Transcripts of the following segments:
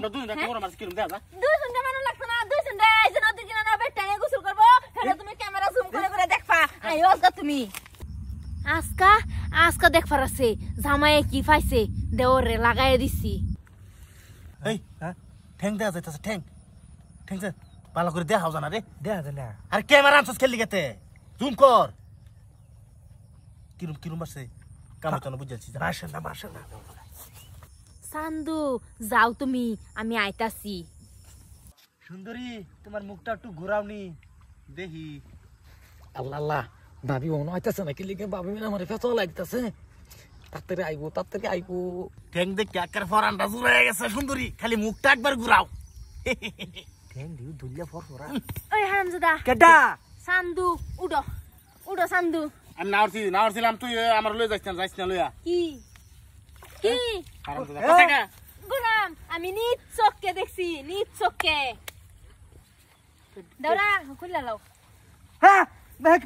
আমরা দুইটা বড় মাছ কিরম দেয়া যা 2 ঘন্টা মানে লাগতো না 2 ঘন্টা এই যে নদীর কিনারে বেটানে গোসল করব হেলে তুমি ক্যামেরা জুম করে করে দেখবা আইও আজকা তুমি আজকা দেখ পারছে জামাই কি পাইছে দেওরে লাগায় দিছি এই ঠ্যাং দেয়া যাইতাছে ঠ্যাং যে ভালো করে দেখাও জানা রে দেয়া না আর ক্যামেরা আনছস খেললি গেতে জুম কর কিরম আছে কাম তো না বুঝাচ্ছি মাশাআল্লাহ সান্দু যাও তুমি আমি আইতাছি সুন্দরী তোমার মুখটা একটু ঘোরাওনি দেখি আল্লাহ ভাবি মনে হইতাছে না কি লিখে ভাবি আমার ফেসো লাগতাছে তাড়াতাড়ি আইবো ঠ্যাং দেখে একের ফরানটা জুড়ে গেছে সুন্দরী খালি মুখটা একবার ঘুরাও ঠ্যাং দিউ দুলিয়া ফরফরা ওই হারামজাদা কেডা সান্দু উড়ো সান্দু আমি নাওরছিলাম তুই আমার লয়ে যাইছ না লইয়া কি হারামজাদা কোথাকা গুলাম আমি নিজ চোখকে দেখছি নিজ চোখকে দাওরা খুলে লাও হ্যাঁ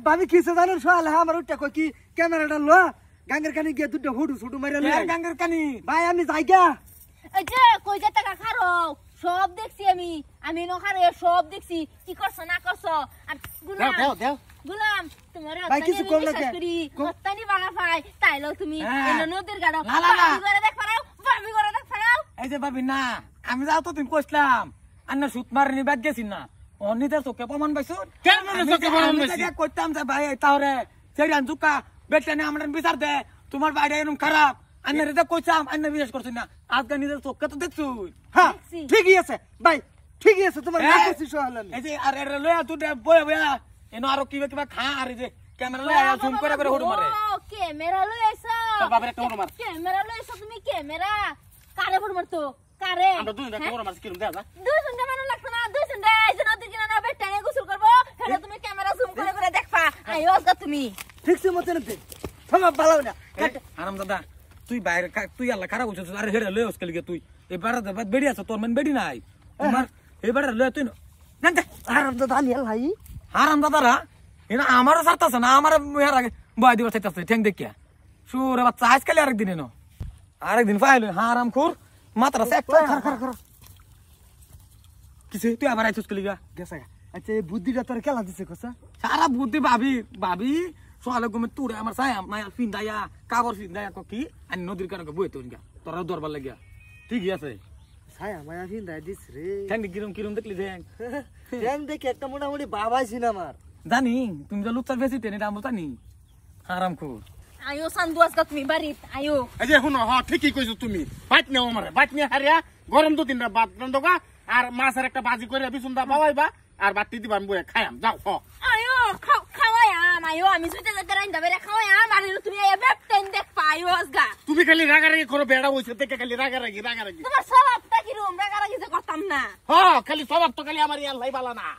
ভাবি কিছে জানেন সোয়াল আমার ওটা কই কি ক্যামেরাটা লো গাঙ্গের কানি গিয়ে দুটো হুডু মাইরা লই গাঙ্গের কানি ভাই আমি যাইগা এই যে কই যে টাকা খারো সব দেখছি আমি নখারে সব দেখছি কি করছ না করছ আর গুলাম দেও গুলাম তোমার ভাই কিছু কম না কত্তানি বালা পাই তাইলো তুমি এনে নদীর গাড়ো না। ভাবি করে দেখ পারাও এই যে ভাবি না আমি যাও তো তুমি কইছিলাম আন্না সুত মারনি বাদ গেছি না অনিতে চোখে প্রমাণ পাইছো কেন চোখে প্রমাণ পাইছি কইতাম যে ভাই তাহলে সেরান জুকা বেটনে আমরান বিচার দে তোমার বাইরে এরকম খারাপ আন্নারে তো কইতাম আন্না বিশ্বাস করছ না আজকে নিজের চোখে তো দেখছো হ্যাঁ ঠিকই আছে ভাই ঠিকই আছে তোমার কইছি সোহাল এই যে আর এর লয়া তুই বয়া এনো আরো কিবা খা আর এই যে ক্যামেরা লয়া জুম করে হুড় মারে ও ক্যামেরা লই আইছো তোর বাবার একটা হুড় মার ক্যামেরা লই আইছো তুমি ক্যামেরা কারে হুড় মারতো কারে আমরা দুইটা বড় মাছ কিরম দেয়া যা 2 ঘন্টা মানে লাগতো না 2 ঘন্টা এই যে নদীর কিনারে বেটানে গোসল করব হেলে তুমি ক্যামেরা জুম করে করে দেখবা আইও আজকা তুমি ঠিকছে মতে না সব ভালো না আরামদাদা তুই বাইরে তুই আল্লাহ খারাপ হইছস আরে হেরে লই আসকে লিগে তুই এবারে দে বেডি আছে তোর মান বেডি নাই তোমার এবারে লই তুই না আরামদাদা আলি ভাই আরামদাদারা এনা আমারও সারতাছে না আমার এর আগে বয় দিবস চাইতাছে ঠ্যাং দেখিয়া সুরে বাচ্চা আজকাল আরেকদিন এনো আরেকদিন ফাইল হারাম খুর মাত্রা সে খর কিছু তুই আবার আইছস লিগা গেছা আচ্ছা এই বুদ্ধিটা তোর কেলা দিছে কসা সারা বুদ্ধি ভাবি সোয়ালে গমে তুরে আমার ছায়া মায়া ফিন্দায়া কাগর ফিন্দায়া কি আনি নদীর কারণে বই তো তোরা দরবার লাগিয়া ঠিকই আছে ছায়া মায়া ফিন্দায়া দিস রে ঠ্যাং কিরম দেখলি ঠ্যাং দেখে একটা মোটামুটি বাবাইছি না আমার জানি তুমি যে লুচ্চার বেশি টেনে দাম জানি হারাম খুর আইও সান্দু আজকা তুমি বাড়িত আইও এই যে শুনো হ্যাঁ ঠিকই কইছো তুমি বাইট নেও আমারে বাইট নিয়ে হারিয়া গরম 2-3টা ভাত রান্ধবা আর মাছের একটা বাজি করে বিছুনটা পাওয়াইবা আর বাটি দিবা আমি বইয়া খাইয়াম যাও হ আইও খাওয়ায়াম আইও আমি সুইতে যেতে রাইন্দা বেরে খাওয়ায়াম আর তুমি এই বেপটেন দেখ পাইও আজকা তুমি খালি রাগারাগি করো বেড়া হইছে দেখে খালি রাগারাগি তোমার স্বভাবটা কি রুম রাগারাগি যে করতাম না হ্যাঁ খালি স্বভাব তো খালি আমার আল্লাহ বালা না